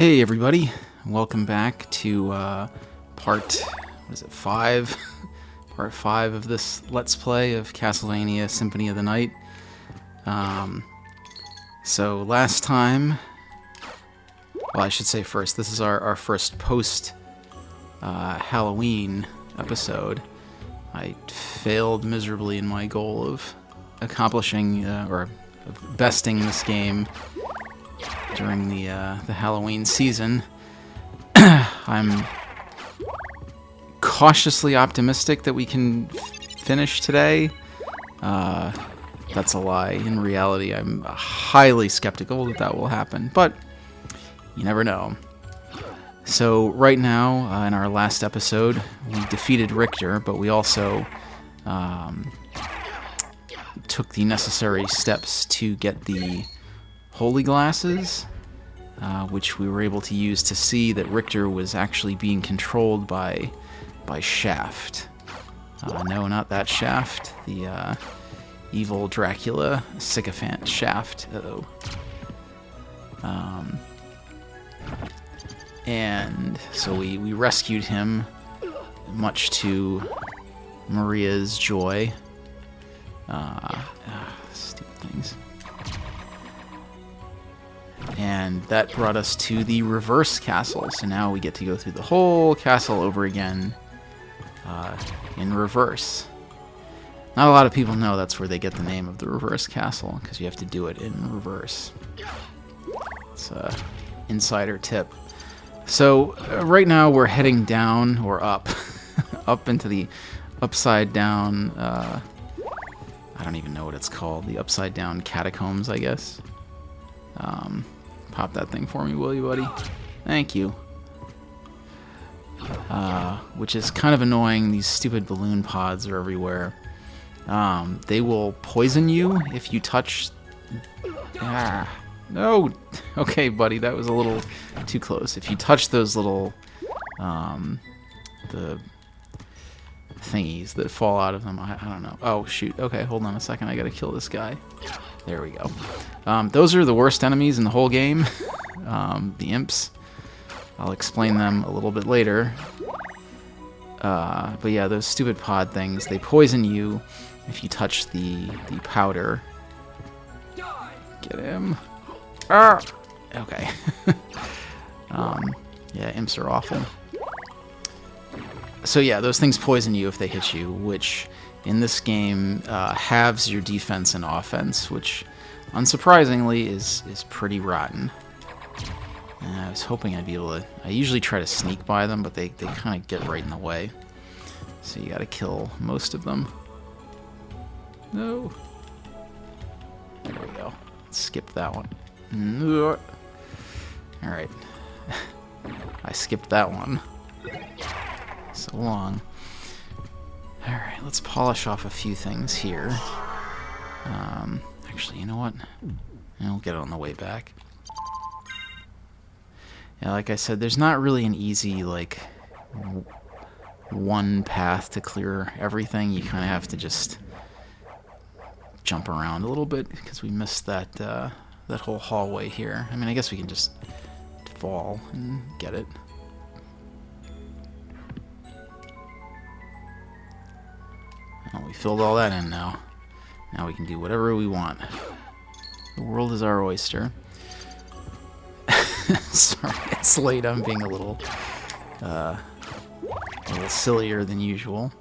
Hey everybody, welcome back to part 5? Part 5 of this Let's Play of Castlevania Symphony of the Night. So last time, well I should say first, this is our first post Halloween episode. I failed miserably in my goal of accomplishing or of besting this game during the Halloween season. I'm cautiously optimistic that we can finish today. That's a lie. In reality, I'm highly skeptical that that will happen, but you never know. So right now, in our last episode, we defeated Richter, but we also took the necessary steps to get the holy glasses, which we were able to use to see that Richter was actually being controlled by Shaft. No, not that Shaft. The evil Dracula sycophant Shaft. Uh-oh. And so we rescued him, much to Maria's joy. Stupid things. And that brought us to the reverse castle. So now we get to go through the whole castle over again in reverse. Not a lot of people know that's where they get the name of the reverse castle, because you have to do it in reverse. It's an insider tip. So right now we're heading down, or up, up into the upside down, I don't even know what it's called, the upside down catacombs, I guess. Pop that thing for me, will you, buddy? Thank you. Which is kind of annoying. These stupid balloon pods are everywhere. They will poison you if you touch... No! Okay, buddy, that was a little too close. If you touch those little... the thingies that fall out of them, I don't know. Oh, shoot. Okay, hold on a second. I gotta kill this guy. There we go. Those are the worst enemies in the whole game. The imps. I'll explain them a little bit later. But yeah, those stupid pod things, they poison you if you touch the powder. Get him. Ah! Okay. Yeah, imps are awful. So yeah, those things poison you if they hit you, which in this game halves your defense and offense, which unsurprisingly is pretty rotten. I was hoping I'd be able to... I usually try to sneak by them, but they kind of get right in the way. So you gotta kill most of them. No. There we go. Skip that one. Alright. I skipped that one. So long. Alright, let's polish off a few things here. Actually, you know what? I'll get it on the way back. Yeah, like I said, there's not really an easy, like, one path to clear everything. You kind of have to just jump around a little bit, because we missed that, that whole hallway here. I mean, I guess we can just fall and get it. Oh, we filled all that in now. Now we can do whatever we want. The world is our oyster. Sorry, it's late. I'm being a little sillier than usual.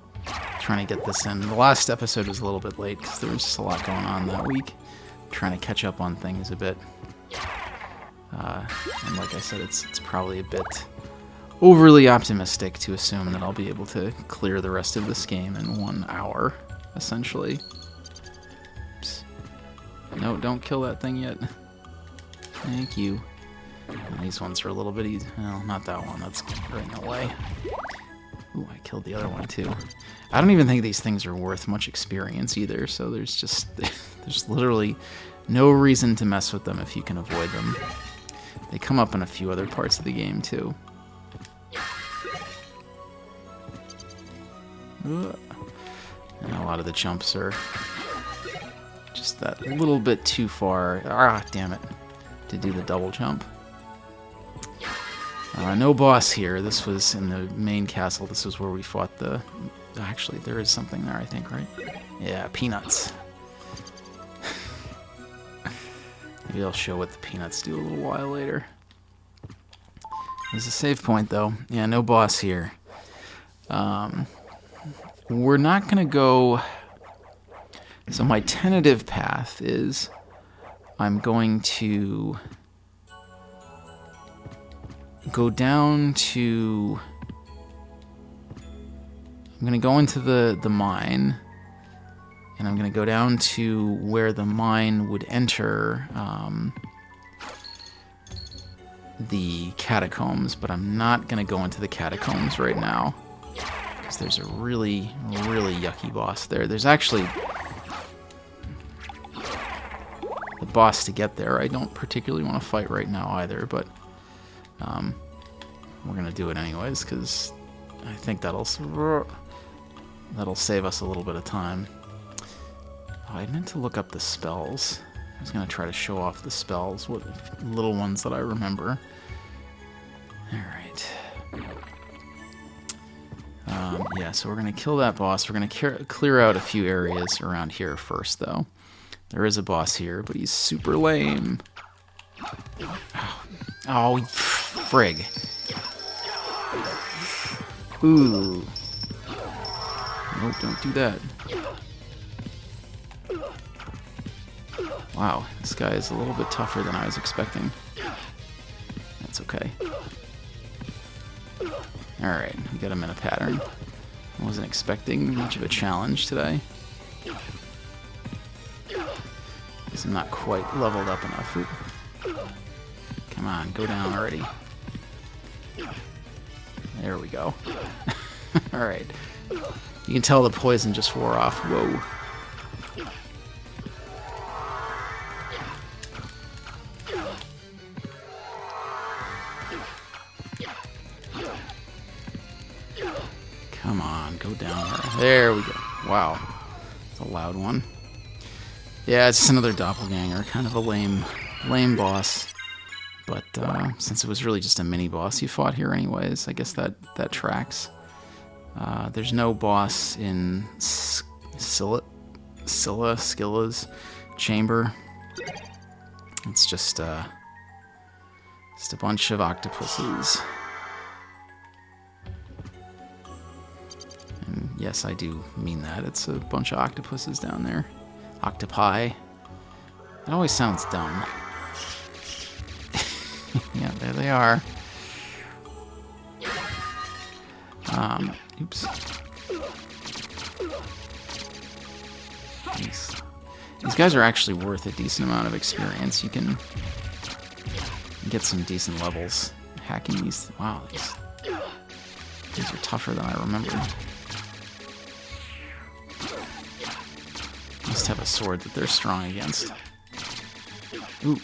Trying to get this in. The last episode was a little bit late because there was just a lot going on that week. Trying to catch up on things a bit. And like I said, it's probably a bit overly optimistic to assume that I'll be able to clear the rest of this game in 1 hour, essentially. Oops. No, don't kill that thing yet. Thank you. And these ones are a little bit easy. Well, not that one. That's right in the way. Ooh, I killed the other one too. I don't even think these things are worth much experience either, so there's literally no reason to mess with them if you can avoid them. They come up in a few other parts of the game too. And a lot of the jumps are just that little bit too far. Ah, damn it. To do the double jump. No boss here. This was in the main castle. This was where we fought the... Actually, there is something there, I think, right? Yeah, peanuts. Maybe I'll show what the peanuts do a little while later. There's a save point, though. Yeah, no boss here. We're not going to go... So my tentative path is I'm going to go down to... I'm going to go into the mine, and I'm going to go down to where the mine would enter the catacombs, but I'm not going to go into the catacombs right now, because there's a really, really yucky boss there. There's actually... the boss to get there I don't particularly want to fight right now either, but we're going to do it anyways, because I think that'll save us a little bit of time. Oh, I meant to look up the spells. I was going to try to show off the spells, what little ones that I remember. Alright. Yeah, so we're going to kill that boss. We're going to clear out a few areas around here first, though. There is a boss here, but he's super lame. Oh, frig. Ooh. Nope, don't do that. Wow, this guy is a little bit tougher than I was expecting. That's okay. Alright, we got him in a pattern. I wasn't expecting much of a challenge today. Guess I'm not quite leveled up enough. Ooh. Come on, go down already. There we go. Alright. You can tell the poison just wore off. Whoa. Come on, go down there. There we go. Wow. It's a loud one. Yeah, it's just another doppelganger. Kind of a lame boss. But since it was really just a mini-boss you fought here anyways, I guess that tracks. There's no boss in Scylla's chamber. It's just a bunch of octopuses. And yes, I do mean that. It's a bunch of octopuses down there. Octopi. It always sounds dumb. Yeah, there they are. Oops. These guys are actually worth a decent amount of experience. You can get some decent levels hacking these. Wow, these are tougher than I remembered. Must have a sword that they're strong against. Ooh.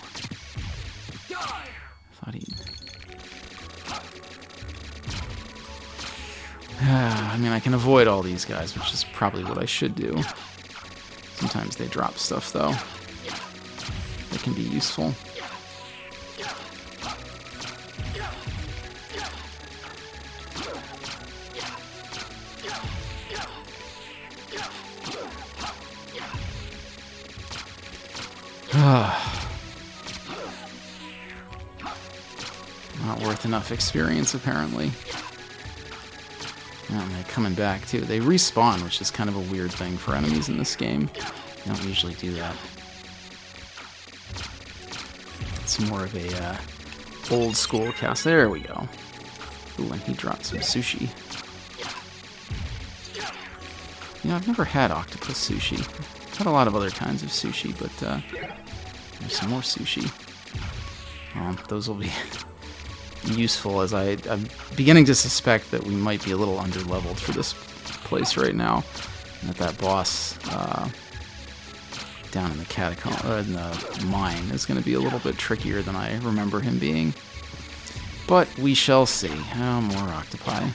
Thought he... I mean, I can avoid all these guys, which is probably what I should do. Sometimes they drop stuff, though, that can be useful. Not worth enough experience, apparently. Oh, and they're coming back, too. They respawn, which is kind of a weird thing for enemies in this game. They don't usually do that. It's more of a old-school cast. There we go. Ooh, and he dropped some sushi. You know, I've never had octopus sushi. I've had a lot of other kinds of sushi, but there's some more sushi. Those will be useful, as I'm beginning to suspect that we might be a little under-leveled for this place right now, and that boss down in the catacomb, in the mine, is going to be a little bit trickier than I remember him being. But we shall see. Oh, more octopi.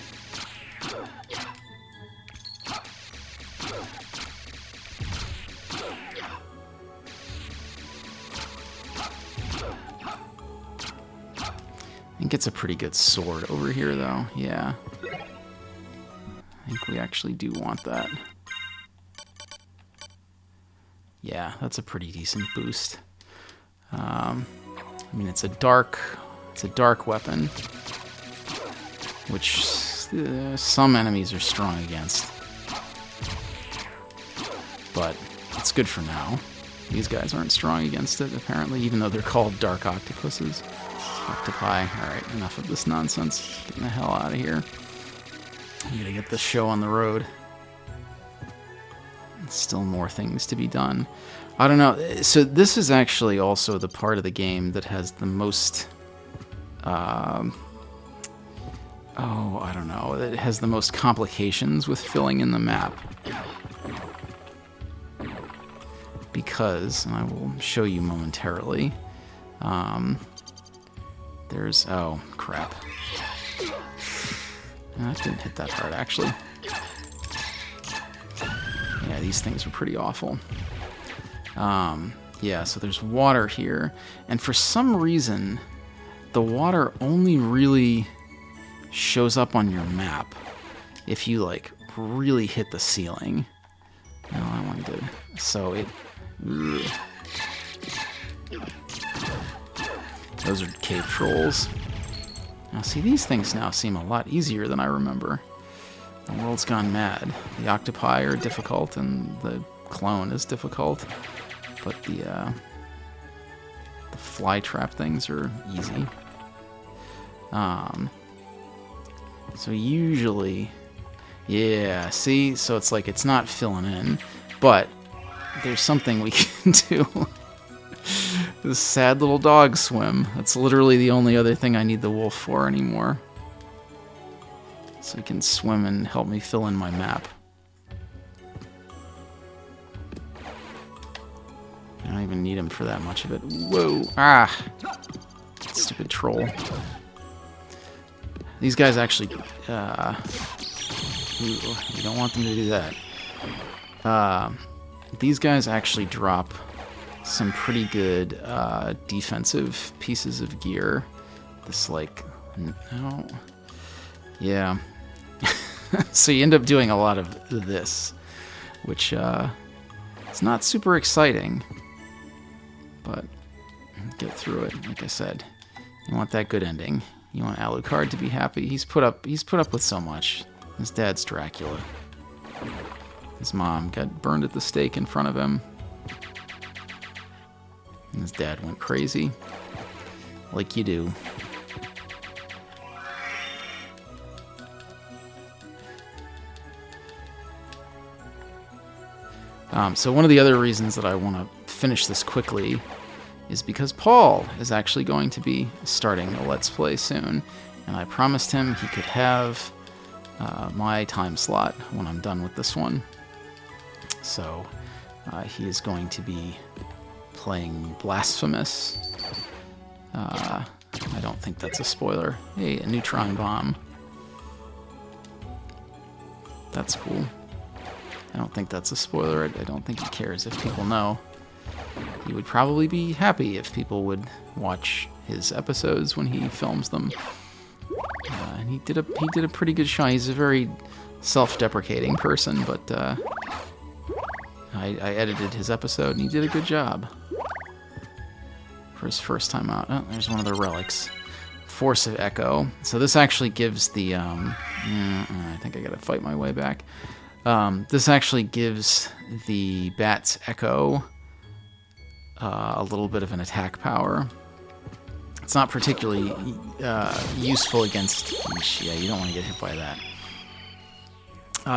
think it's a pretty good sword over here, though. Yeah. I think we actually do want that. Yeah, that's a pretty decent boost. I mean, it's a dark weapon, which some enemies are strong against. But it's good for now. These guys aren't strong against it, apparently, even though they're called dark octopuses. Octopi. Alright, enough of this nonsense. Getting the hell out of here. I'm gonna get this show on the road. Still more things to be done. I don't know. So this is actually also the part of the game that has the most... I don't know. It has the most complications with filling in the map. Because, and I will show you momentarily, there's... Oh, crap. That didn't hit that hard, actually. Yeah, these things are pretty awful. Yeah, so there's water here. And for some reason, the water only really shows up on your map if you, like, really hit the ceiling. No, I wanted to... So it... Ugh. Those are cave trolls. Now, see, these things now seem a lot easier than I remember. The world's gone mad. The octopi are difficult, and the clone is difficult. But the fly trap things are easy. So usually... Yeah, see? So it's like it's not filling in. But there's something we can do. This sad little dog swim. That's literally the only other thing I need the wolf for anymore. So he can swim and help me fill in my map. I don't even need him for that much of it. Whoa! Ah! Stupid troll. These guys actually... you don't want them to do that. These guys actually drop some pretty good defensive pieces of gear. This, like... No... Yeah. So you end up doing a lot of this, which it's not super exciting, but get through it. Like I said, you want that good ending. You want Alucard to be happy. He's put up with so much. His dad's Dracula. His mom got burned at the stake in front of him. And his dad went crazy. Like you do. So one of the other reasons that I want to finish this quickly is because Paul is actually going to be starting a Let's Play soon. And I promised him he could have my time slot when I'm done with this one. So he is going to be playing Blasphemous. I don't think that's a spoiler. Hey, a neutron bomb. That's cool. I don't think that's a spoiler. I don't think he cares if people know. He would probably be happy if people would watch his episodes when he films them. And he did a pretty good shot. He's a very self-deprecating person, but I edited his episode and he did a good job for his first time out. Oh, there's one of the relics. Force of Echo. So this actually gives the I think I gotta fight my way back. This actually gives the Bat's Echo a little bit of an attack power. It's not particularly useful against... Yeah, you don't want to get hit by that.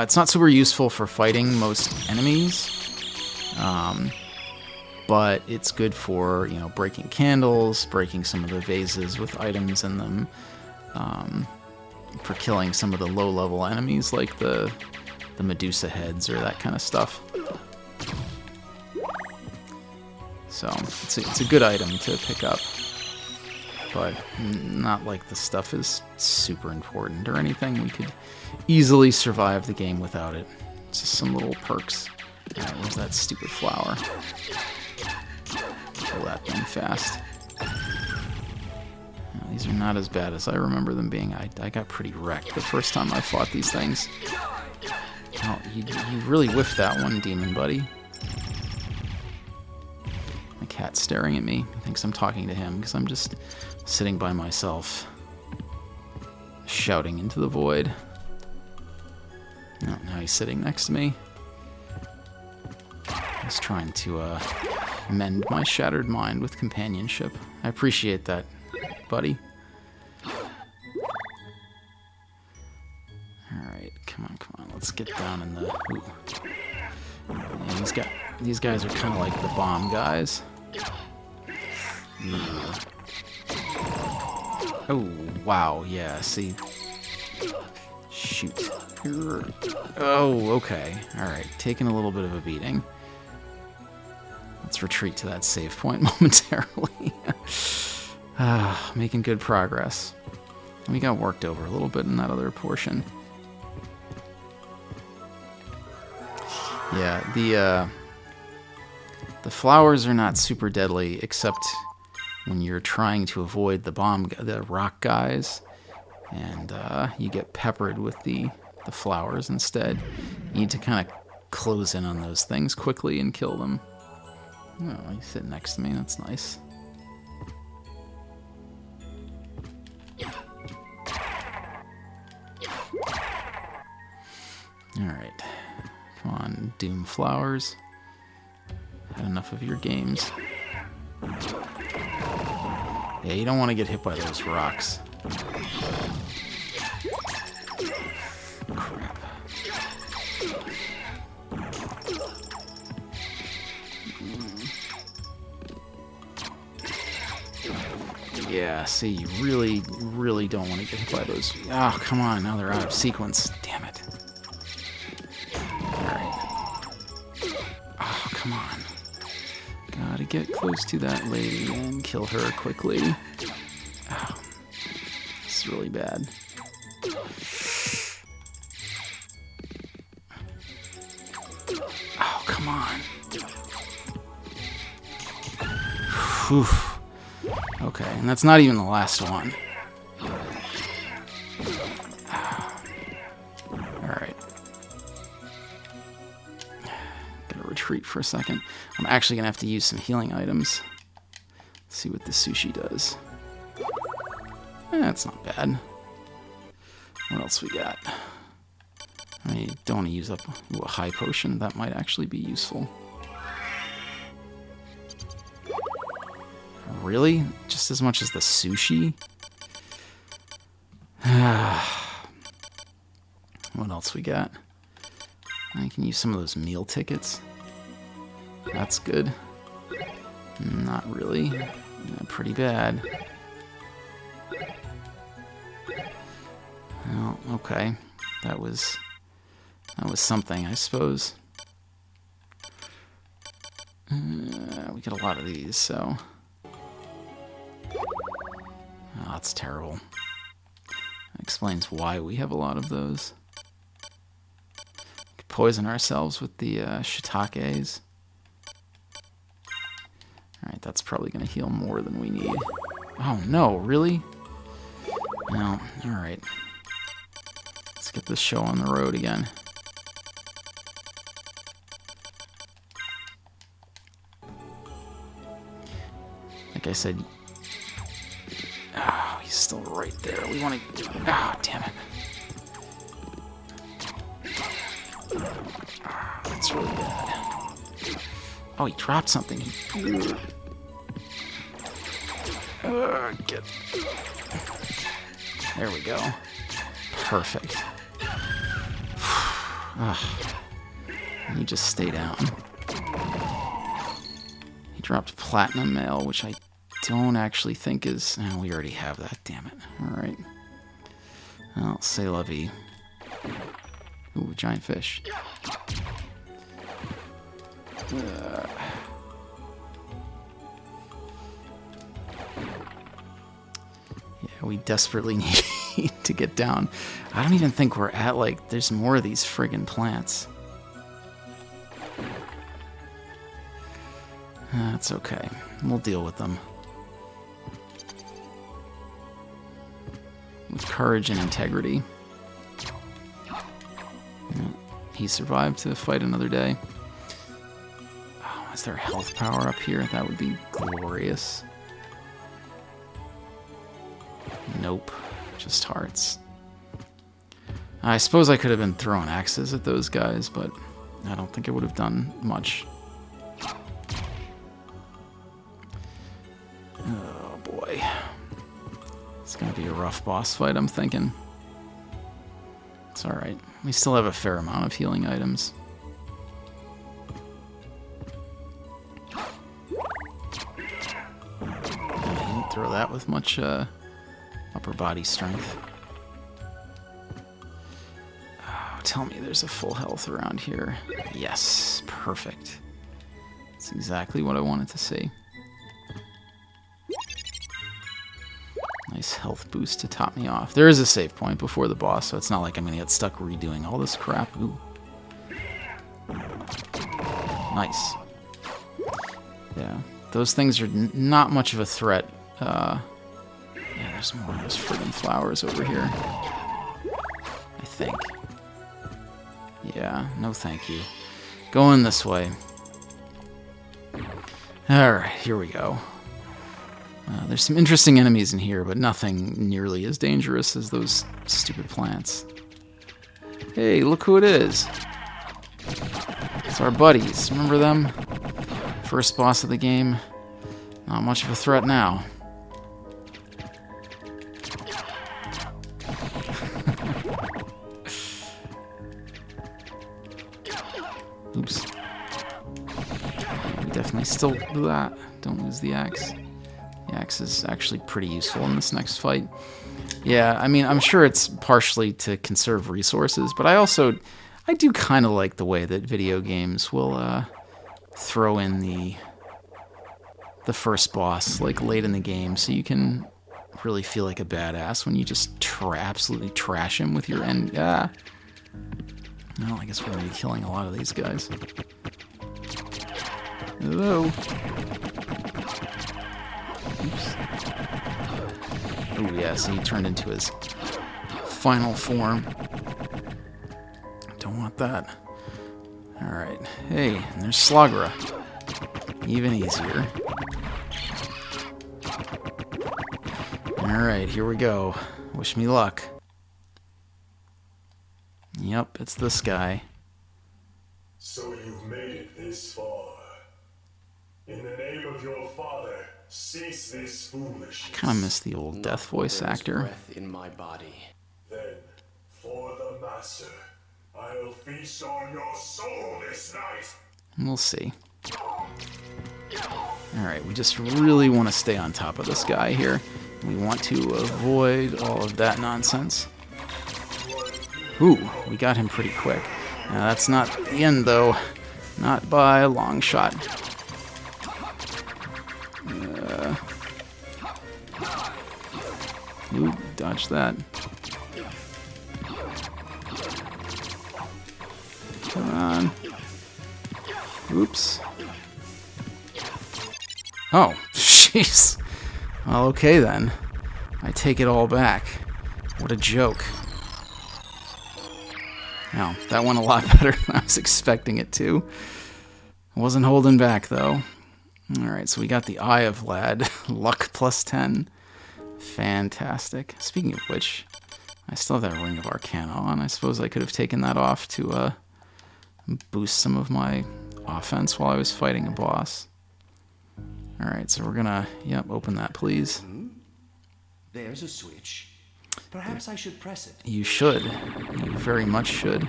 It's not super useful for fighting most enemies, but it's good for, you know, breaking candles, breaking some of the vases with items in them, for killing some of the low-level enemies like the Medusa heads or that kind of stuff. So it's a good item to pick up, but not like the stuff is super important or anything. We could easily survive the game without it. It's just some little perks. Alright, where's that stupid flower? Kill that thing fast. These are not as bad as I remember them being. I got pretty wrecked the first time I fought these things. Oh, you really whiffed that one, demon buddy. My cat's staring at me. He thinks I'm talking to him because I'm just sitting by myself, shouting into the void. Oh, now he's sitting next to me. He's trying to mend my shattered mind with companionship. I appreciate that, buddy. Alright, come on. Let's get down in the... Ooh. Yeah, these guys are kind of like the bomb guys. Oh, wow, yeah, see? Shoot. Oh, okay. Alright, taking a little bit of a beating. Let's retreat to that save point momentarily. Making good progress. We got worked over a little bit in that other portion. Yeah, the flowers are not super deadly, except when you're trying to avoid the rock guys, and you get peppered with the flowers instead. You need to kind of close in on those things quickly and kill them. Oh, he's sitting next to me. That's nice. Alright. Come on, Doom Flowers. Had enough of your games. Yeah, you don't want to get hit by those rocks. Crap. Yeah, see, you really don't want to get hit by those. Oh, come on, now they're out of sequence. Damn it. Alright. Oh, come on. Gotta get close to that lady and kill her quickly. Oh, this is really bad. Oh, come on. Whew. Okay, and that's not even the last one. Alright. Gotta retreat for a second. I'm actually gonna have to use some healing items. Let's see what the sushi does. That's not bad. What else we got? I don't want to use up a high potion. That might actually be useful. Really? Just as much as the sushi? What else we got? I can use some of those meal tickets. That's good. Not really. Pretty bad. Well, okay. That was something, I suppose. We get a lot of these, so... Oh, that's terrible. That explains why we have a lot of those. We could poison ourselves with the shiitakes. Alright, that's probably going to heal more than we need. Oh, no, really? No, alright. Let's get this show on the road again. Like I said... Oh, he's still right there. We want to... Ah, damn it. Oh, that's really bad. Oh, he dropped something. Get... There we go. Perfect. You just stay down. He dropped Platinum Mail, which I don't actually think is... Oh, we already have that, damn it. Alright. Well, c'est la vie. Ooh, giant fish. Yeah, we desperately need to get down. I don't even think we're at, like, there's more of these friggin' plants. That's okay. We'll deal with them. with courage and integrity. He survived to fight another day. Oh, is there health power up here? That would be glorious. Nope, just hearts. I suppose I could have been throwing axes at those guys, but I don't think it would have done much. Oh boy. It's gonna be a rough boss fight, I'm thinking. It's alright. We still have a fair amount of healing items. I didn't throw that with much upper body strength. Oh, tell me there's a full health around here. Yes, perfect. That's exactly what I wanted to see. Nice health boost to top me off. There is a save point before the boss, so it's not like I'm going to get stuck redoing all this crap. Ooh. Nice. Yeah, those things are not much of a threat. Yeah, there's more of those friggin' flowers over here. I think. Yeah, no thank you. Going this way. Alright, here we go. There's some interesting enemies in here, but nothing nearly as dangerous as those stupid plants. Hey, look who it is. It's our buddies. Remember them? First boss of the game. Not much of a threat now. Oops. We definitely still do that. Don't lose the axe. The axe is actually pretty useful in this next fight. Yeah, I mean, I'm sure it's partially to conserve resources, but I do kind of like the way that video games will throw in the first boss, like, late in the game, so you can really feel like a badass when you just absolutely trash him with your end. Well, I guess we're going to be killing a lot of these guys. Hello. Oops. Oh, yeah, so he turned into his final form. Don't want that. Alright. Hey, and there's Slagra. Even easier. Alright, here we go. Wish me luck. Yep, it's this guy. So you've made it this far. In the name of your father, cease this foolishness. I kind of miss the old death voice actor. Breath in my body. Then, for the master, I'll feast on your soul this night. We'll see. Alright, we just really want to stay on top of this guy here. We want to avoid all of that nonsense. Ooh, we got him pretty quick. Now, that's not the end, though. Not by a long shot. Ooh, dodge that. Come on. Oops. Oh, jeez. Well, okay then. I take it all back. What a joke. Now, that went a lot better than I was expecting it to. I wasn't holding back, though. Alright, so we got the Eye of Lad. Luck plus 10. Fantastic. Speaking of which, I still have that Ring of Arcana on. I suppose I could have taken that off to boost some of my offense while I was fighting a boss. Alright, so we're gonna, open that, please. There's a switch. Perhaps I should press it. You should. You very much should.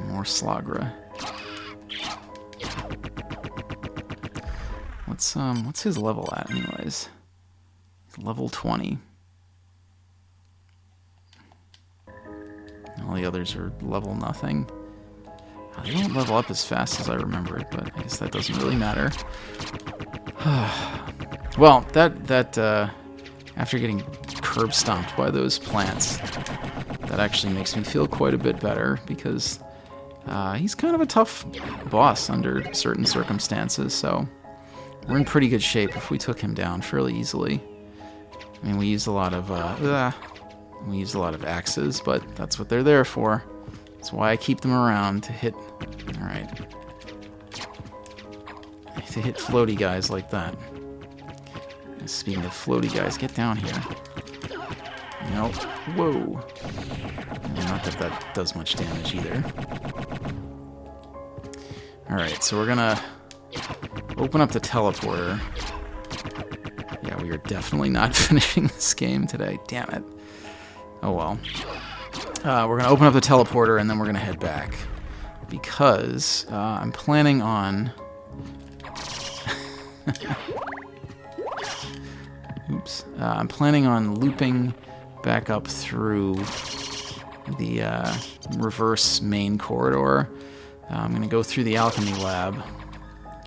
More Slagra. What's his level at, anyways? He's level 20. All the others are level nothing. They don't level up as fast as I remember it, but I guess that doesn't really matter. Well, that after getting curb stomped by those plants, that actually makes me feel quite a bit better, because he's kind of a tough boss under certain circumstances, so we're in pretty good shape if we took him down fairly easily. I mean, we use a lot of axes, but that's what they're there for. That's why I keep them around, to hit. All right, to hit floaty guys like that. And speaking of floaty guys, get down here. Nope. Whoa. Not that that does much damage either. All right, so we're gonna open up the teleporter. Yeah, we are definitely not finishing this game today. Damn it. Oh well. We're going to open up the teleporter and then we're going to head back. Because I'm planning on... Oops. I'm planning on looping back up through the reverse main corridor. I'm going to go through the alchemy lab.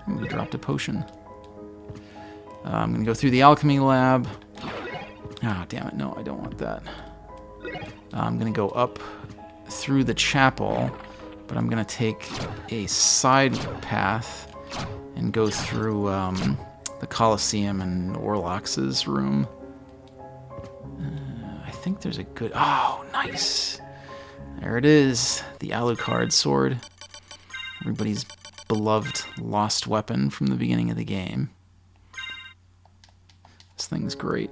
Ooh, we dropped a potion. I'm going to go through the alchemy lab. Ah, damn it. No, I don't want that. I'm going to go up through the chapel, but I'm going to take a side path and go through the Colosseum and Orlox's room. I think there's a good... Oh, nice! There it is. The Alucard sword. Everybody's beloved lost weapon from the beginning of the game. This thing's great.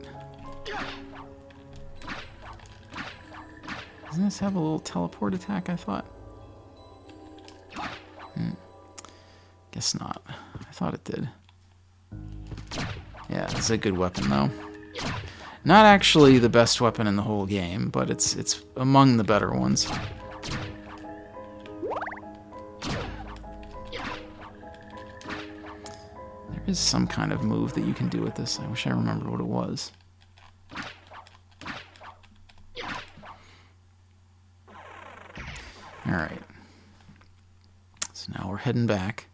Doesn't this have a little teleport attack, I thought? Guess not. I thought it did. Yeah, it's a good weapon, though. Not actually the best weapon in the whole game, but it's among the better ones. There is some kind of move that you can do with this. I wish I remembered what it was. Alright. So now we're heading back.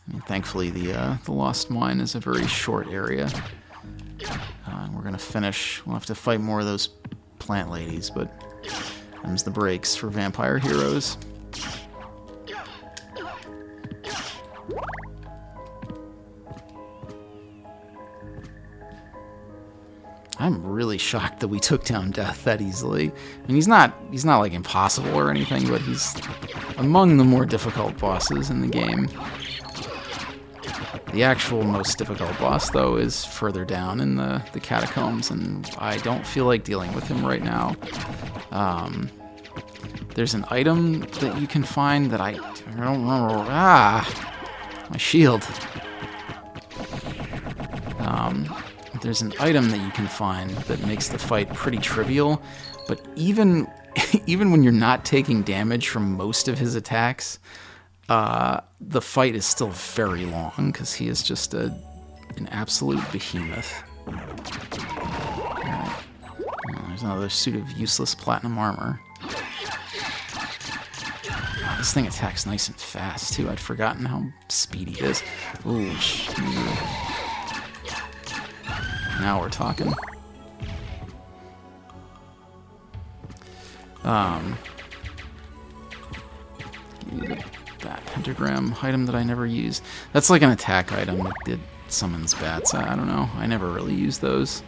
I mean, thankfully the Lost Mine is a very short area. And we're gonna finish. We'll have to fight more of those plant ladies, but them's the breaks for vampire heroes. I'm really shocked that we took down Death that easily. I mean, he's not like impossible or anything, but he's among the more difficult bosses in the game. The actual most difficult boss, though, is further down in the catacombs, and I don't feel like dealing with him right now. There's an item that you can find that I don't remember. My shield. There's an item that you can find that makes the fight pretty trivial, but even when you're not taking damage from most of his attacks, the fight is still very long because he is just an absolute behemoth. Alright. Oh, there's another suit of useless platinum armor. Oh, this thing attacks nice and fast too. I'd forgotten how speedy it is. Ooh, now we're talking. Give me that pentagram item that I never used. That's like an attack item that did summons bats. I don't know. I never really used those.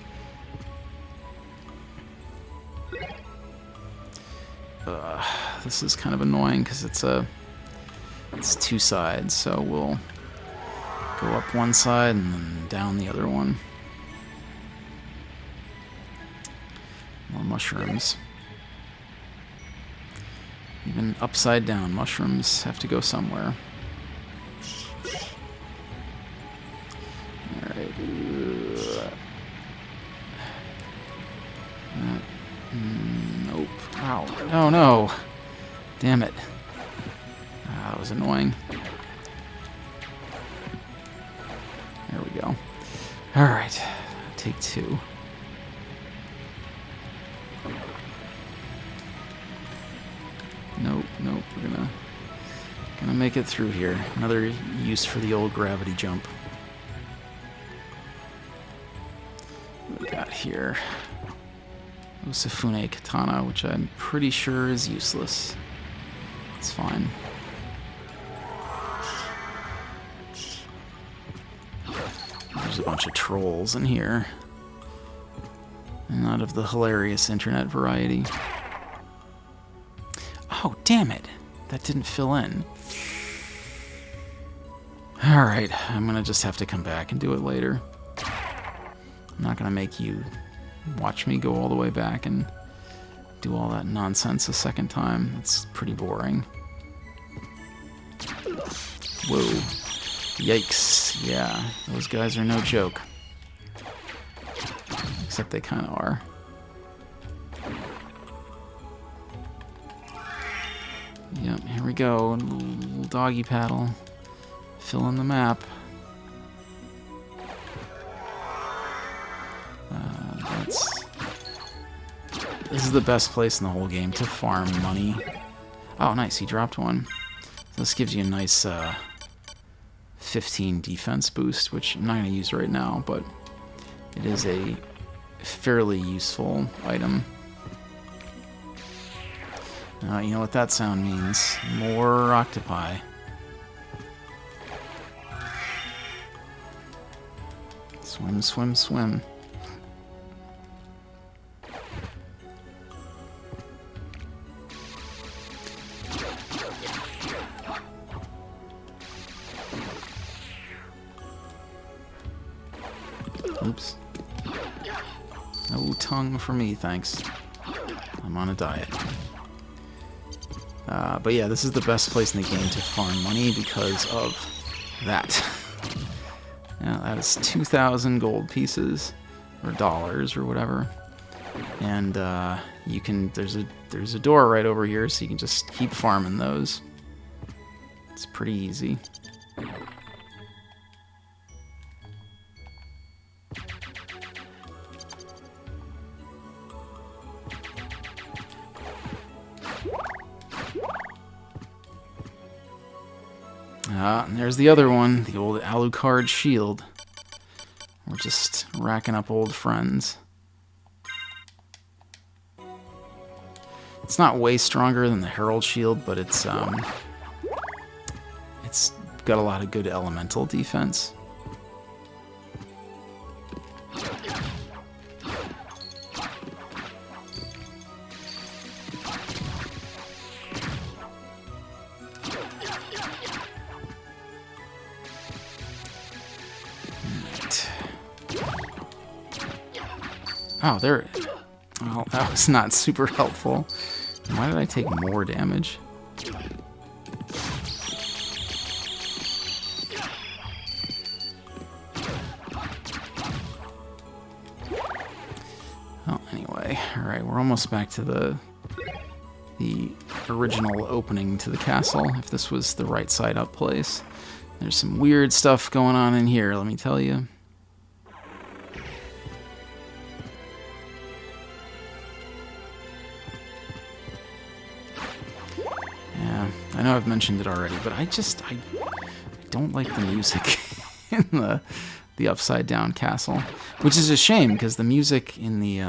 This is kind of annoying because it's two sides, so we'll go up one side and then down the other one. More mushrooms. Even upside down mushrooms have to go somewhere. Alright. Nope. Ow. Oh no! Damn it. That was annoying. There we go. Alright. Take two. Nope, we're gonna make it through here. Another use for the old gravity jump. What do we got here? Symphony katana, which I'm pretty sure is useless. It's fine. There's a bunch of trolls in here. Not of the hilarious internet variety. Oh, damn it. That didn't fill in. Alright, I'm gonna just have to come back and do it later. I'm not gonna make you watch me go all the way back and do all that nonsense a second time. It's pretty boring. Whoa. Yikes. Yeah, those guys are no joke. Except they kind of are. Yep, here we go. Little doggy paddle. Fill in the map. This is the best place in the whole game to farm money. Oh, nice, he dropped one. This gives you a nice 15 defense boost, which I'm not going to use right now, but it is a fairly useful item. You know what that sound means. More octopi. Swim, swim, swim. Oops. No tongue for me, thanks. I'm on a diet. But yeah, this is the best place in the game to farm money because of that. Yeah, that is 2,000 gold pieces, or dollars, or whatever. And you can there's a door right over here, so you can just keep farming those. It's pretty easy. And there's the other one, the old Alucard shield. We're just racking up old friends. It's not way stronger than the Herald shield, but it's got a lot of good elemental defense. Oh, there. Well, that was not super helpful. Why did I take more damage? Well, anyway, alright, we're almost back to the original opening to the castle, if this was the right side up place. There's some weird stuff going on in here, let me tell you. I know I've mentioned it already, but I don't like the music in the upside down castle, which is a shame because the music in the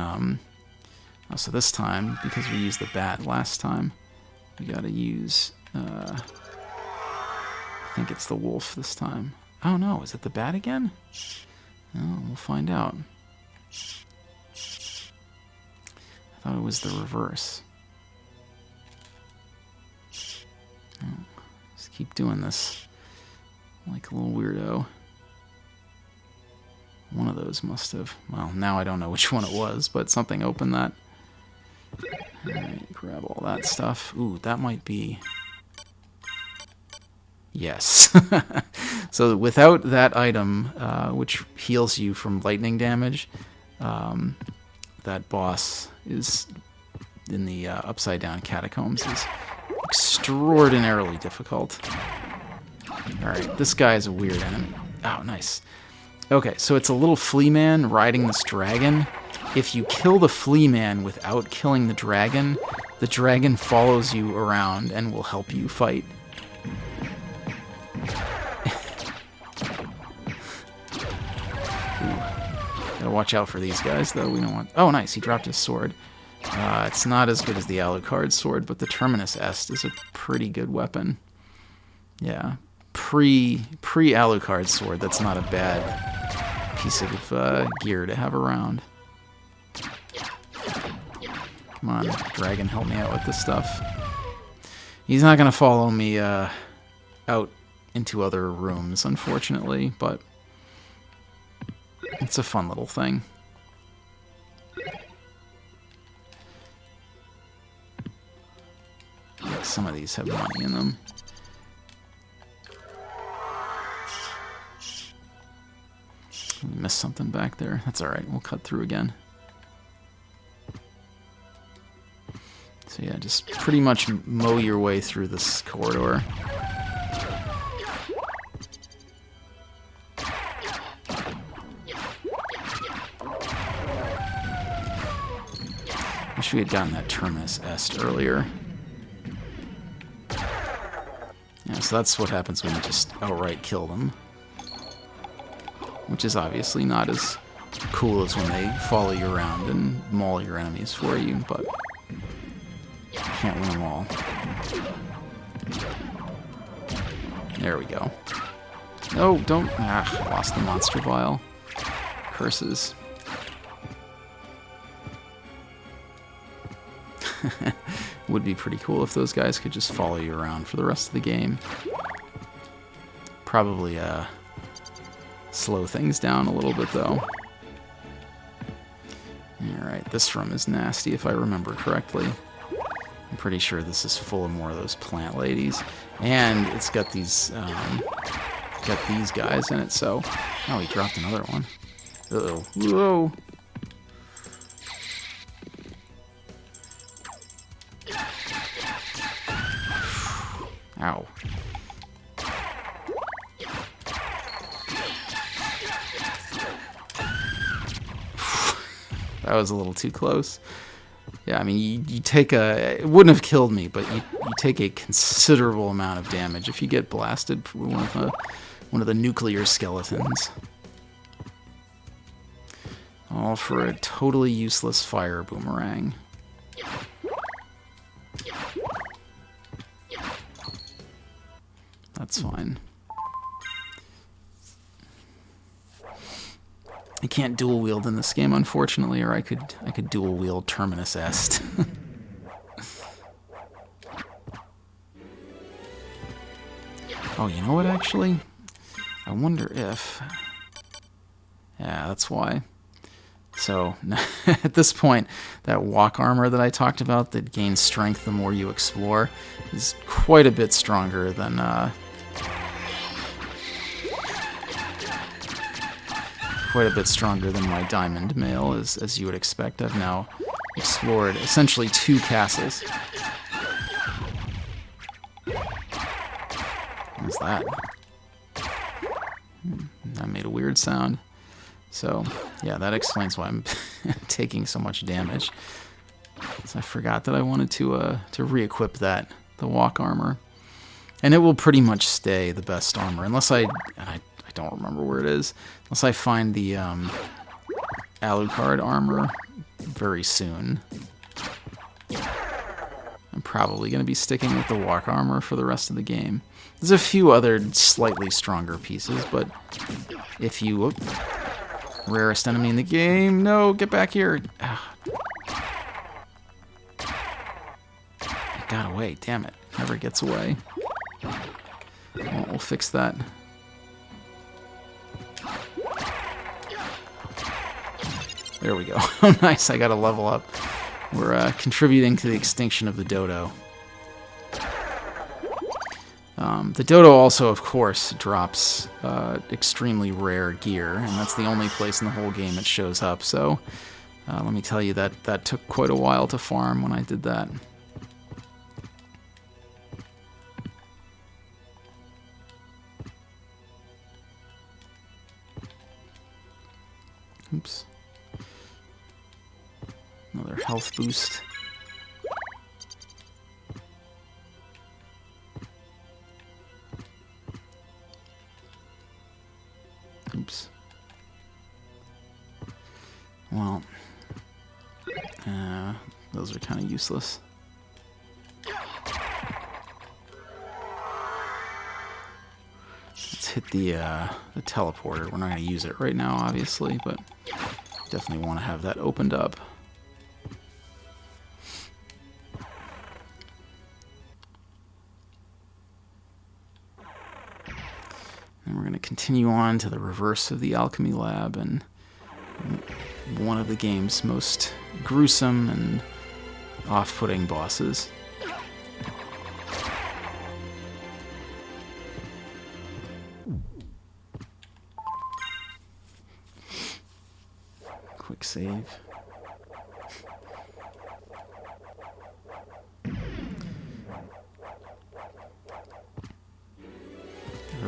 so this time, because we used the bat last time, we gotta use I think it's the wolf this time. Oh no, is it the bat again? Oh, we'll find out. I thought it was the reverse. Just keep doing this like a little weirdo. One of those must have. Well, now I don't know which one it was, but something opened that. Alright, grab all that stuff. Ooh, that might be. Yes. So without that item, which heals you from lightning damage, that boss is in the upside down catacombs is extraordinarily difficult. Alright, this guy is a weird enemy. Oh, nice. Okay, so it's a little flea man riding this dragon. If you kill the flea man without killing the dragon follows you around and will help you fight. Gotta watch out for these guys, though. We don't want... Oh, nice, he dropped his sword. It's not as good as the Alucard sword, but the Terminus Est is a pretty good weapon. Yeah, pre-Alucard sword, that's not a bad piece of gear to have around. Come on, dragon, help me out with this stuff. He's not going to follow me out into other rooms, unfortunately, but it's a fun little thing. Some of these have money in them. We missed something back there. That's alright, we'll cut through again. So yeah, just pretty much mow your way through this corridor. Wish we had gotten that Terminus Est earlier. Yeah, so that's what happens when you just outright kill them. Which is obviously not as cool as when they follow you around and maul your enemies for you, but you can't win them all. There we go. No, don't. Ah, lost the monster vial. Curses. Would be pretty cool if those guys could just follow you around for the rest of the game. Probably slow things down a little bit, though. Alright, this room is nasty if I remember correctly. I'm pretty sure this is full of more of those plant ladies. And it's got these guys in it, so... Oh, he dropped another one. Uh-oh. Whoa! Ow. That was a little too close. Yeah, I mean, you take a... It wouldn't have killed me, but you take a considerable amount of damage if you get blasted with one of the nuclear skeletons. All for a totally useless fire boomerang. That's fine. I can't dual wield in this game, unfortunately, or I could dual wield Terminus Est. Oh, you know what, actually? I wonder if... Yeah, that's why. So, at this point, that walk armor that I talked about that gains strength the more you explore is quite a bit stronger than... quite a bit stronger than my diamond mail, as you would expect. I've now explored essentially 2 castles. What's that? That made a weird sound. So, yeah, that explains why I'm taking so much damage. So I forgot that I wanted to re-equip the walk armor. And it will pretty much stay the best armor, unless I don't remember where it is, unless I find the Alucard armor very soon. I'm probably going to be sticking with the walk armor for the rest of the game. There's a few other slightly stronger pieces, but if you... Whoop, rarest enemy in the game. No, get back here. Ah. It got away. Damn it. Never gets away. Well, we'll fix that. There we go. Oh, nice. I got a level up. We're contributing to the extinction of the dodo. The dodo also, of course, drops extremely rare gear, and that's the only place in the whole game it shows up. So let me tell you that took quite a while to farm when I did that. Oops. Another health boost. Oops. Well, those are kind of useless. Let's hit the teleporter. We're not going to use it right now, obviously, but definitely want to have that opened up. And we're going to continue on to the reverse of the alchemy lab and one of the game's most gruesome and off-putting bosses. Quick save. The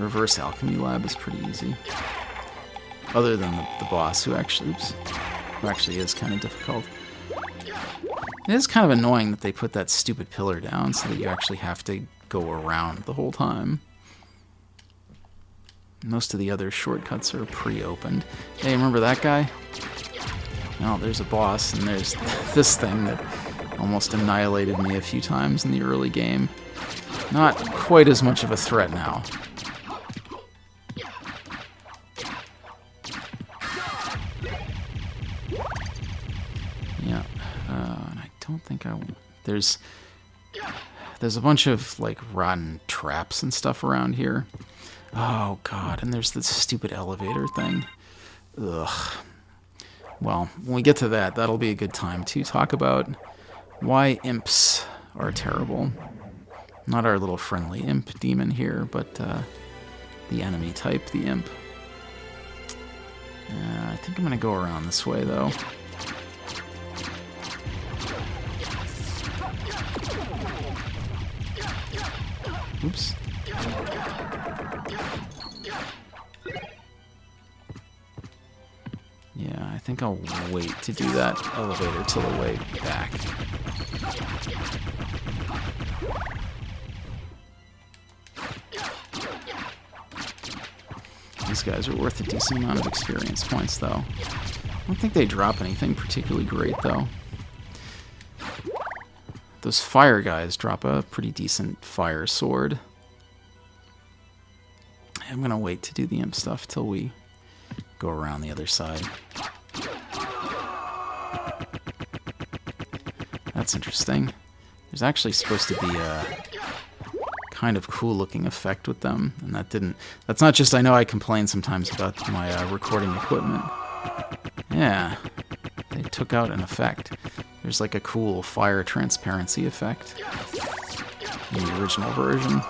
reverse alchemy lab is pretty easy. Other than the boss, who actually is kind of difficult. It is kind of annoying that they put that stupid pillar down so that you actually have to go around the whole time. Most of the other shortcuts are pre-opened. Hey, remember that guy? No, there's a boss, and there's this thing that almost annihilated me a few times in the early game. Not quite as much of a threat now. Yeah, and I don't think I... There's a bunch of, like, rotten traps and stuff around here. Oh, God, and there's this stupid elevator thing. Ugh. Well, when we get to that, that'll be a good time to talk about why imps are terrible. Not our little friendly imp demon here, but the enemy type, the imp. I think I'm going to go around this way, though. Oops. Yeah, I think I'll wait to do that elevator till the way back. These guys are worth a decent amount of experience points, though. I don't think they drop anything particularly great, though. Those fire guys drop a pretty decent fire sword. I'm going to wait to do the imp stuff till we go around the other side. That's interesting. There's actually supposed to be a kind of cool looking effect with them, and that's not just, I know I complain sometimes about my recording equipment. Yeah, they took out an effect. There's like a cool fire transparency effect in the original version.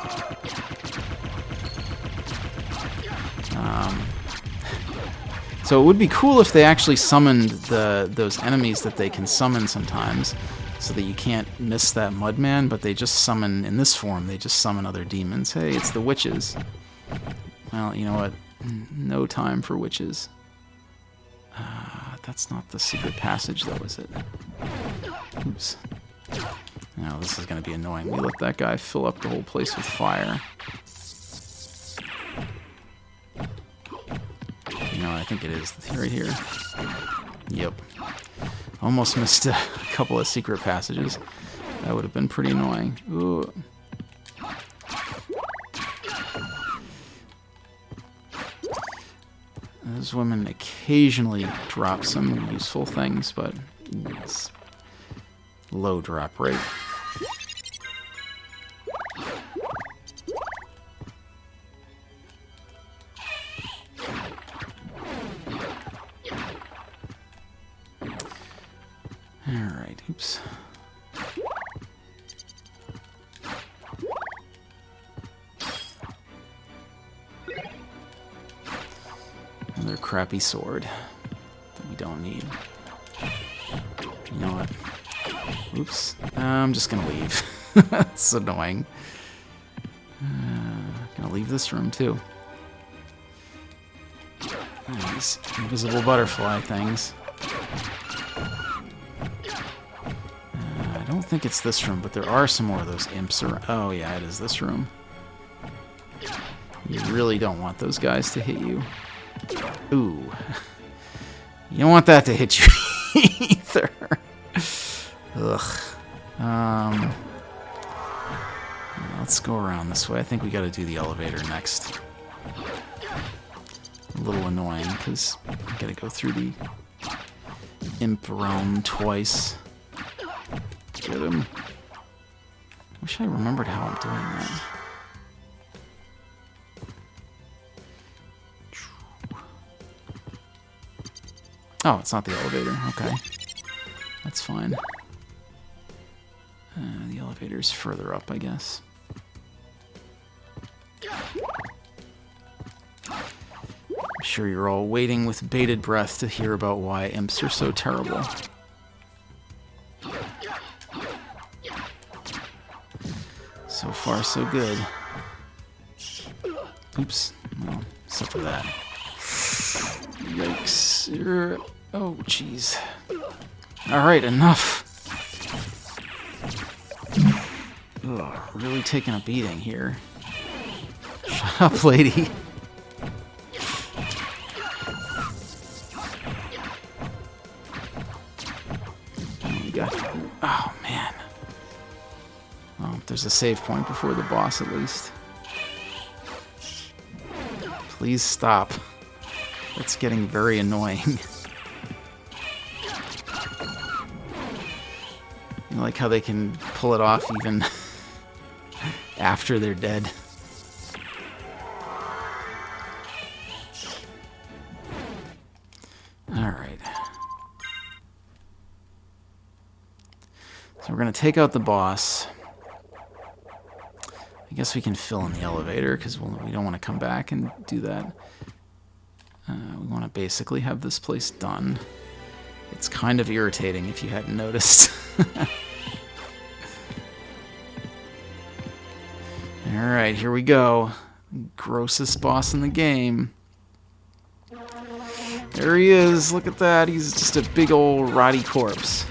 So it would be cool if they actually summoned those enemies that they can summon sometimes, so that you can't miss that Mudman, but they just summon, in this form, they just summon other demons. Hey, it's the witches. Well, you know what? No time for witches. That's not the secret passage, though, is it? Oops. Now, this is going to be annoying. We let that guy fill up the whole place with fire. You know, I think it is right here. Yep. Almost missed a couple of secret passages. That would have been pretty annoying. Ooh. Those women occasionally drop some useful things, but it's low drop rate. Alright, oops. Another crappy sword that we don't need. You know what? Oops. I'm just gonna leave. That's annoying. Gonna leave this room too. These invisible butterfly things. I don't think it's this room, but there are some more of those imps around. Oh yeah, it is this room. You really don't want those guys to hit you. Ooh. You don't want that to hit you either. Ugh. Let's go around this way. I think we gotta do the elevator next. A little annoying, because I gotta go through the imp realm twice. Get him. Wish I remembered how I'm doing that. Oh, it's not the elevator. Okay. That's fine. The elevator's further up, I guess. I'm sure you're all waiting with bated breath to hear about why imps are so terrible. So far, so good. Oops. Well, except for that. Yikes. Oh, jeez. Alright, enough. Ugh, really taking a beating here. Shut up, lady. Oh, man. Well, there's a save point before the boss, at least. Please stop. It's getting very annoying. You like how they can pull it off even after they're dead. Alright. So we're going to take out the boss. I guess we can fill in the elevator, because we don't want to come back and do that. We want to basically have this place done. It's kind of irritating if you hadn't noticed. Alright, here we go. Grossest boss in the game. There he is. Look at that. He's just a big old rotty corpse.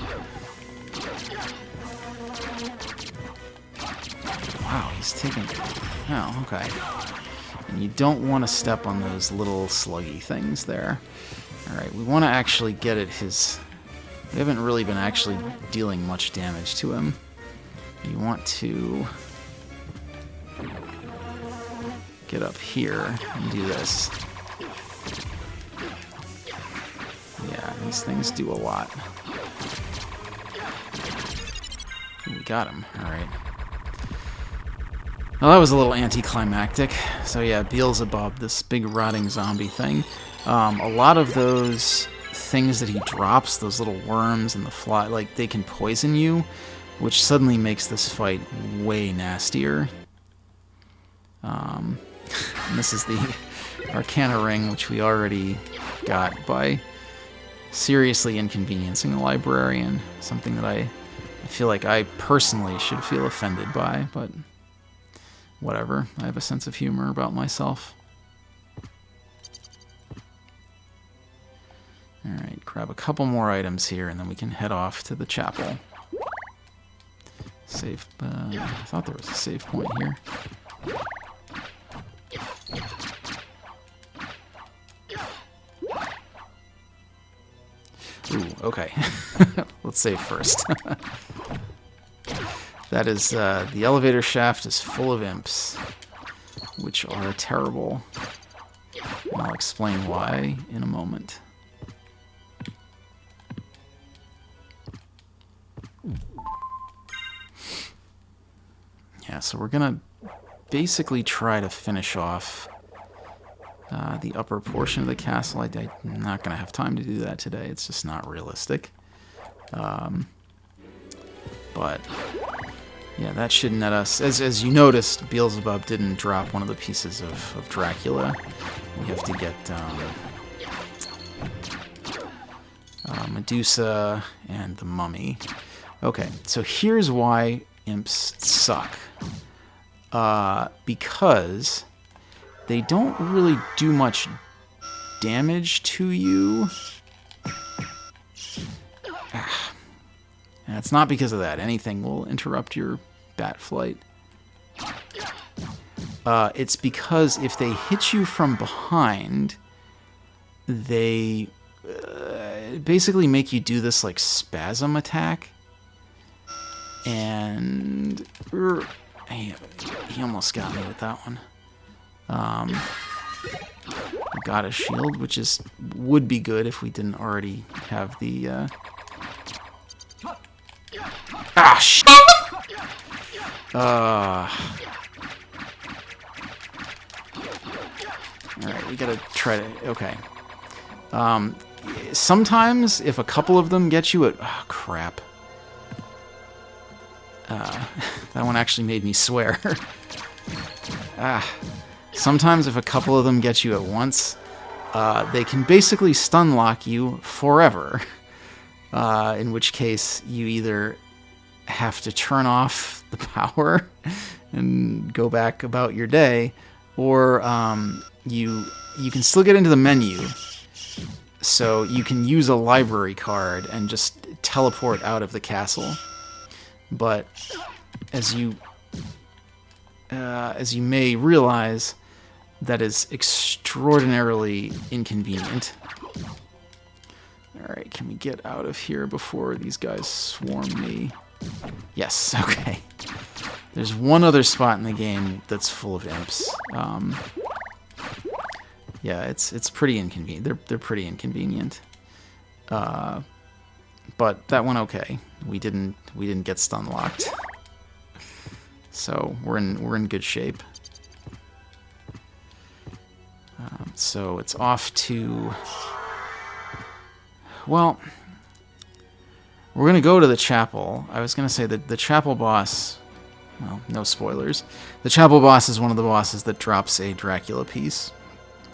Wow, he's taking... Oh, okay. And you don't want to step on those little sluggy things there. Alright, we want to actually get at his... We haven't really been actually dealing much damage to him. You want to... get up here and do this. Yeah, these things do a lot. Ooh, we got him. Alright. Well, that was a little anticlimactic. So yeah, Beelzebub, this big rotting zombie thing. A lot of those things that he drops, those little worms and the fly, like, they can poison you, which suddenly makes this fight way nastier. And this is the Arcana Ring, which we already got by seriously inconveniencing a librarian. Something that I feel like I personally should feel offended by, but whatever. I have a sense of humor about myself. Alright, grab a couple more items here, and then we can head off to the chapel. Save. I thought there was a save point here. Ooh, okay. Let's save first. That is, the elevator shaft is full of imps, which are terrible. And I'll explain why in a moment. Yeah, so we're gonna basically try to finish off the upper portion of the castle. I'm not going to have time to do that today. It's just not realistic. But, yeah, that should net us. As you noticed, Beelzebub didn't drop one of the pieces of Dracula. We have to get Medusa and the Mummy. Okay, so here's why imps suck. Because they don't really do much damage to you. And it's not because of that. Anything will interrupt your bat flight. It's because if they hit you from behind, they basically make you do this like spasm attack. And he almost got me with that one. I got a shield, which would be good if we didn't already have the... Ah, shit! Alright, we gotta try to... Okay. sometimes if a couple of them get you at... Oh, crap. That one actually made me swear. Sometimes if a couple of them get you at once, they can basically stun lock you forever. In which case, you either have to turn off the power and go back about your day, or you can still get into the menu, so you can use a library card and just teleport out of the castle. But as you may realize, that is extraordinarily inconvenient. Alright, can we get out of here before these guys swarm me? Yes, okay. There's one other spot in the game that's full of imps. Yeah, it's pretty inconvenient. They're pretty inconvenient. But that went okay. We didn't get stun locked. So we're in good shape. So it's off to... Well, we're going to go to the chapel. I was going to say that the chapel boss... Well, no spoilers. The chapel boss is one of the bosses that drops a Dracula piece.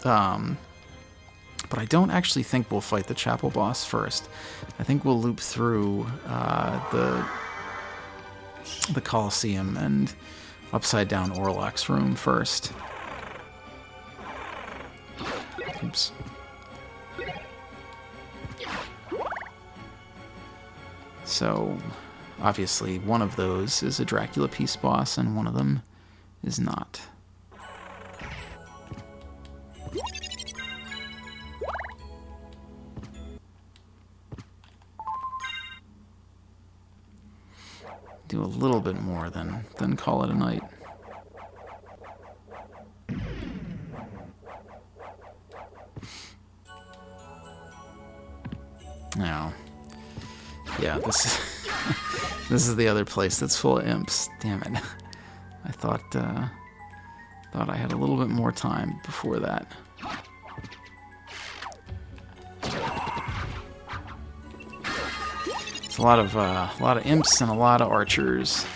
But I don't actually think we'll fight the chapel boss first. I think we'll loop through the Colosseum and upside down Orlok's room first. Oops. So, obviously, one of those is a Dracula piece boss, and one of them is not. Do a little bit more than call it a night. Now, yeah, this is the other place that's full of imps. Damn it! I thought I had a little bit more time before that. It's a lot of imps and a lot of archers.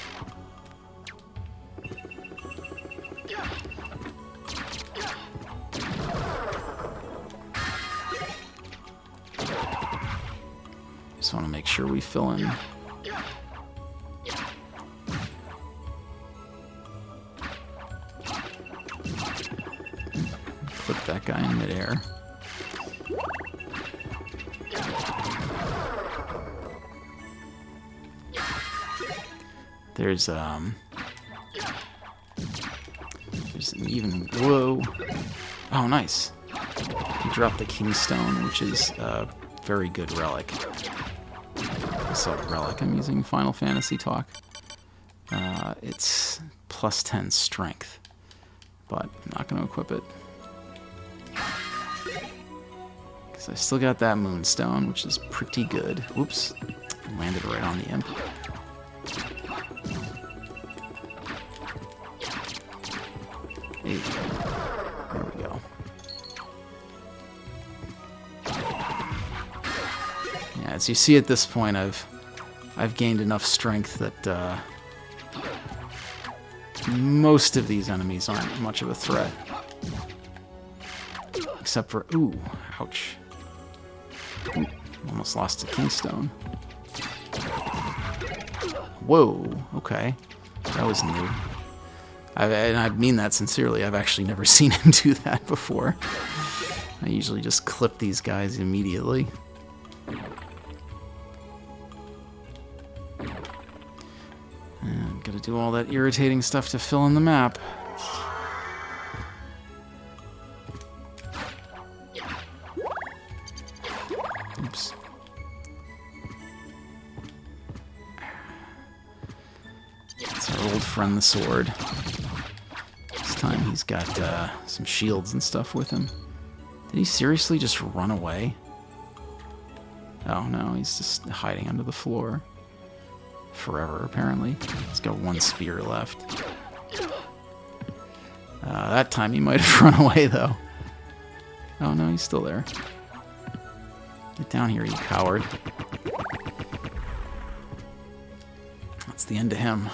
Just want to make sure we fill in. Clip that guy in midair. There's an even... Whoa. Oh, nice. He dropped the Kingstone, which is a very good relic. So, relic, I'm using Final Fantasy talk. It's plus 10 strength, but I'm not going to equip it. Because I still got that Moonstone, which is pretty good. Whoops. Landed right on the imp. Hey. There we go. Yeah, as you see at this point, I've gained enough strength that most of these enemies aren't much of a threat. Except for... Ooh, ouch. Ooh, almost lost a Kingstone. Whoa, okay. That was new. And I mean that sincerely. I've actually never seen him do that before. I usually just clip these guys immediately. And gotta do all that irritating stuff to fill in the map. Oops. It's our old friend the sword. This time he's got some shields and stuff with him. Did he seriously just run away? Oh no, he's just hiding under the floor. Forever, apparently. He's got one spear left. That time he might have run away, though. Oh no, he's still there. Get down here, you coward. That's the end of him.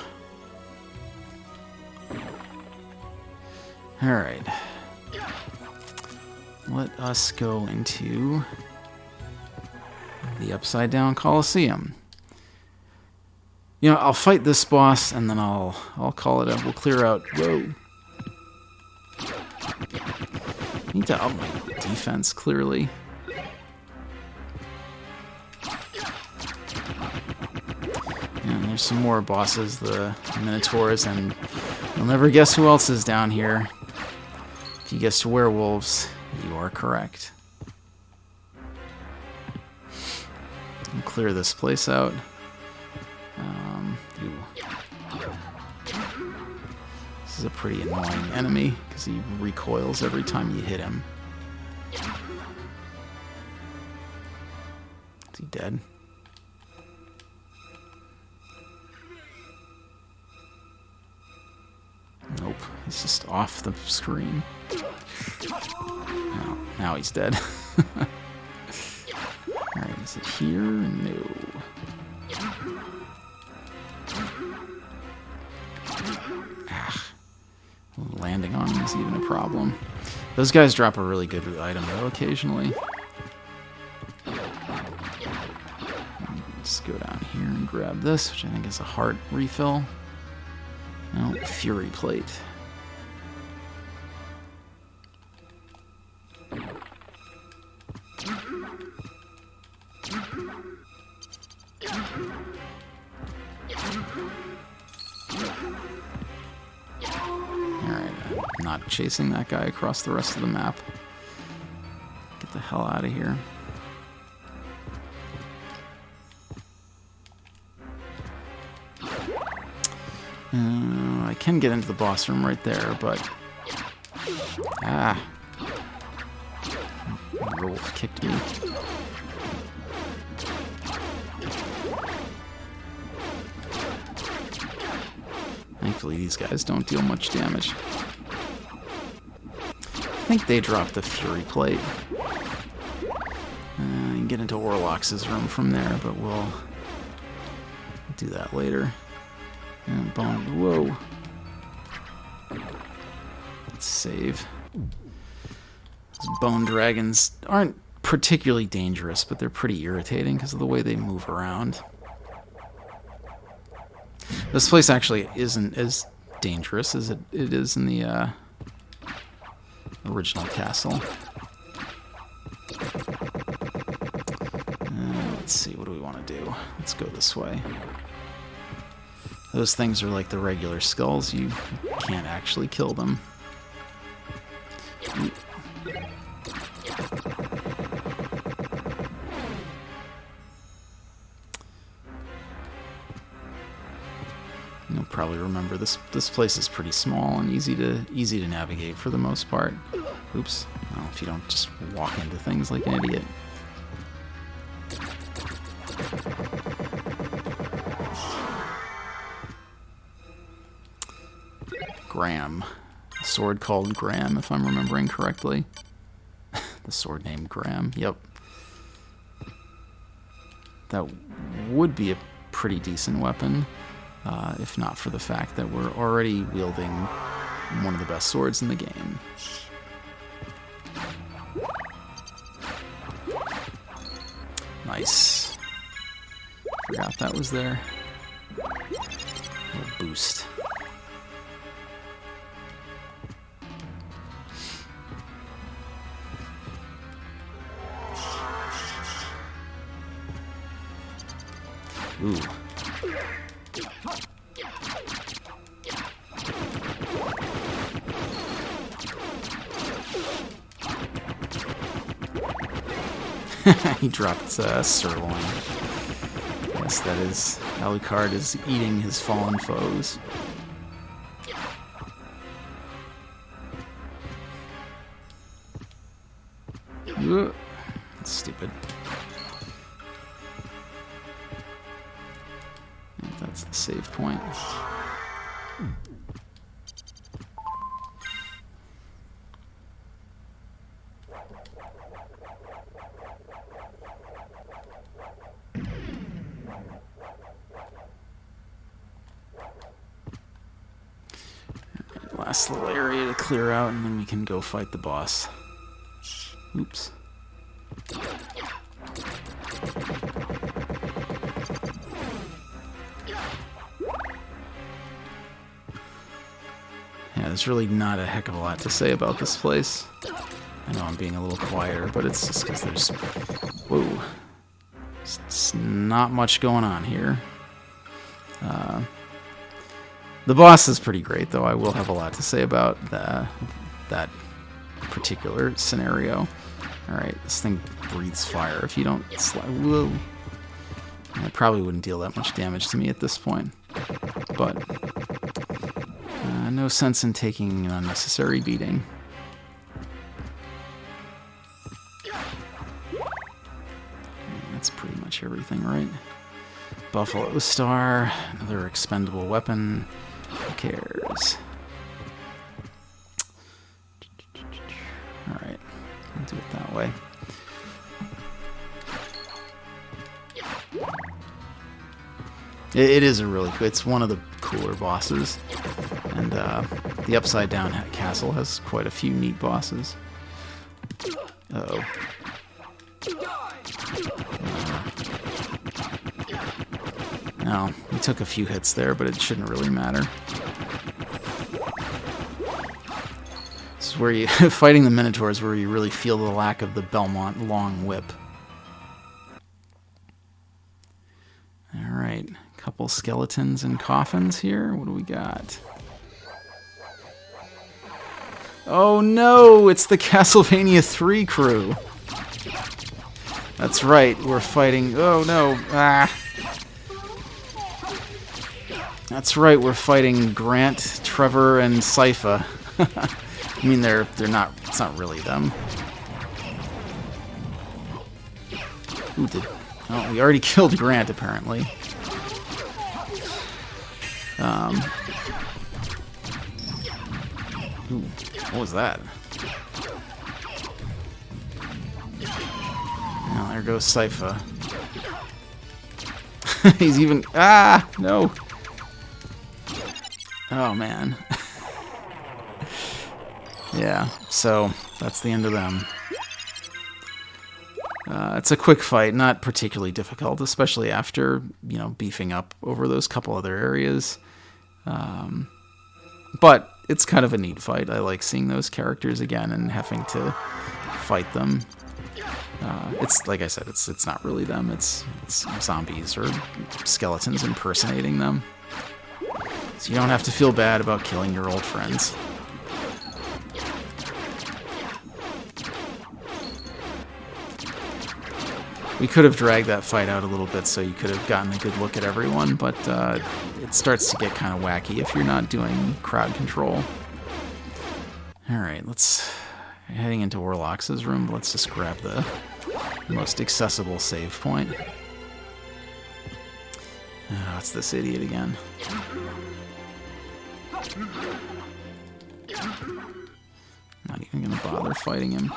Alright. Let us go into the Upside Down Coliseum. You know, I'll fight this boss and then I'll call it up. We'll clear out. Whoa. I need to up my defense, clearly. And there's some more bosses, the Minotaurs, and you'll never guess who else is down here. If you guessed werewolves, you are correct. I'll clear this place out. This is a pretty annoying enemy because he recoils every time you hit him. Is he dead? Nope, he's just off the screen. No, now he's dead. Alright, is it here? No. Landing on him is even a problem. Those guys drop a really good item, though, occasionally. Let's go down here and grab this, which I think is a heart refill. No, Fury Plate. Not chasing that guy across the rest of the map. Get the hell out of here. I can get into the boss room right there, but... Ah. Wolf kicked me. Thankfully, these guys don't deal much damage. I think they dropped the Fury Plate. You can get into Orlox's room from there, but we'll do that later. And bone. Whoa. Let's save. Those bone dragons aren't particularly dangerous, but they're pretty irritating because of the way they move around. This place actually isn't as dangerous as it is in the original castle. Let's see, what do we want to do? Let's go this way. Those things are like the regular skulls. You can't actually kill them. You'll probably remember this place is pretty small and easy to navigate for the most part. Oops. Well, if you don't just walk into things like an idiot. Graham. A sword called Graham, if I'm remembering correctly. The sword named Graham. Yep. That would be a pretty decent weapon. If not for the fact that we're already wielding one of the best swords in the game. Nice. Forgot that was there. A little boost. Ooh. He dropped sirloin. Yes, that is. Alucard is eating his fallen foes. That's stupid. I think that's the save point. last little area to clear out, and then we can go fight the boss. Oops. Yeah, there's really not a heck of a lot to say about this place. I know I'm being a little quieter, but it's just because there's... Whoa. It's not much going on here. The boss is pretty great, though. I will have a lot to say about that particular scenario. Alright, this thing breathes fire if you don't slide. Whoa. It probably wouldn't deal that much damage to me at this point. But no sense in taking an unnecessary beating. That's pretty much everything, right? Buffalo Star, another expendable weapon. Who cares? Alright, we'll do it that way. It is a really good, it's one of the cooler bosses. And the Upside Down Castle has quite a few neat bosses. Uh-oh. No, we took a few hits there, but it shouldn't really matter. This is where you... fighting the Minotaurs where you really feel the lack of the Belmont long whip. Alright, couple skeletons and coffins here. What do we got? Oh no, it's the Castlevania 3 crew. That's right, we're fighting... Oh no, ah... That's right, we're fighting Grant, Trevor, and Sypha. I mean, they're not... It's not really them. Who did... Oh, we already killed Grant, apparently. Ooh, what was that? Oh, there goes Sypha. He's even... Ah! No! Oh, man. Yeah, so that's the end of them. It's a quick fight, not particularly difficult, especially after, you know, beefing up over those couple other areas. But it's kind of a neat fight. I like seeing those characters again and having to fight them. It's, like I said, it's not really them. It's zombies or skeletons impersonating them. So you don't have to feel bad about killing your old friends. We could have dragged that fight out a little bit so you could have gotten a good look at everyone, but it starts to get kind of wacky if you're not doing crowd control. Alright, heading into Warlock's room, let's just grab the most accessible save point. Oh, it's this idiot again. Not even gonna bother fighting him.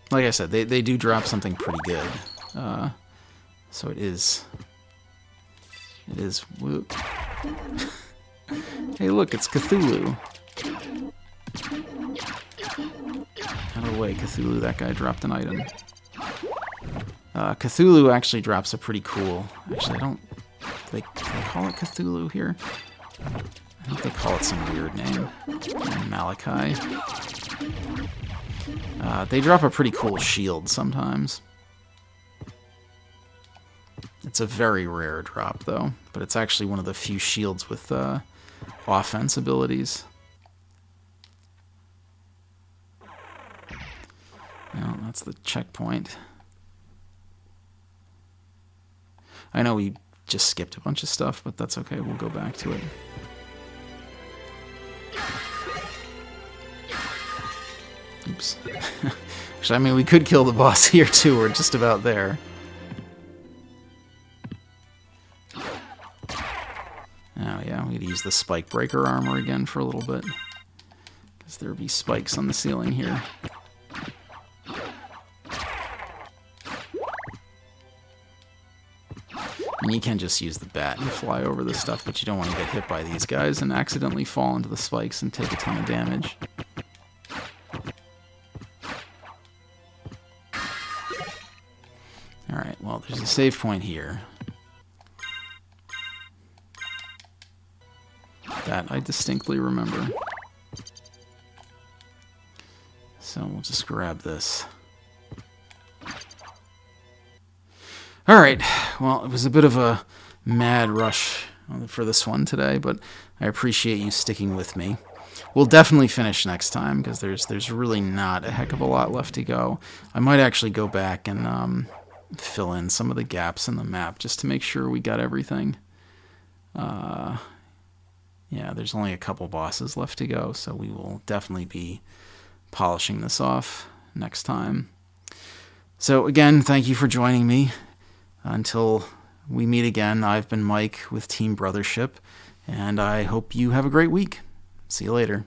Like I said, they do drop something pretty good. So it is... Whoop. Hey, look, it's Cthulhu. Out of the way, Cthulhu. That guy dropped an item. Cthulhu actually drops a pretty cool... Actually, I don't... Do they call it Cthulhu here? I think they call it some weird name. Malachi. They drop a pretty cool shield sometimes. It's a very rare drop, though. But it's actually one of the few shields with offense abilities. Well, that's the checkpoint. I know we just skipped a bunch of stuff, but that's okay. We'll go back to it. Oops. Actually, I mean, we could kill the boss here, too. We're just about there. Oh, yeah, we'd use the spike breaker armor again for a little bit. Because there'd be spikes on the ceiling here. And you can just use the bat and fly over this stuff, but you don't want to get hit by these guys and accidentally fall into the spikes and take a ton of damage. Alright, well, there's a save point here. That I distinctly remember. So we'll just grab this. Alright, well, it was a bit of a mad rush for this one today, but I appreciate you sticking with me. We'll definitely finish next time, because there's really not a heck of a lot left to go. I might actually go back and fill in some of the gaps in the map, just to make sure we got everything. Yeah, there's only a couple bosses left to go, so we will definitely be polishing this off next time. So again, thank you for joining me. Until we meet again, I've been Mike with Team Brothership, and I hope you have a great week. See you later.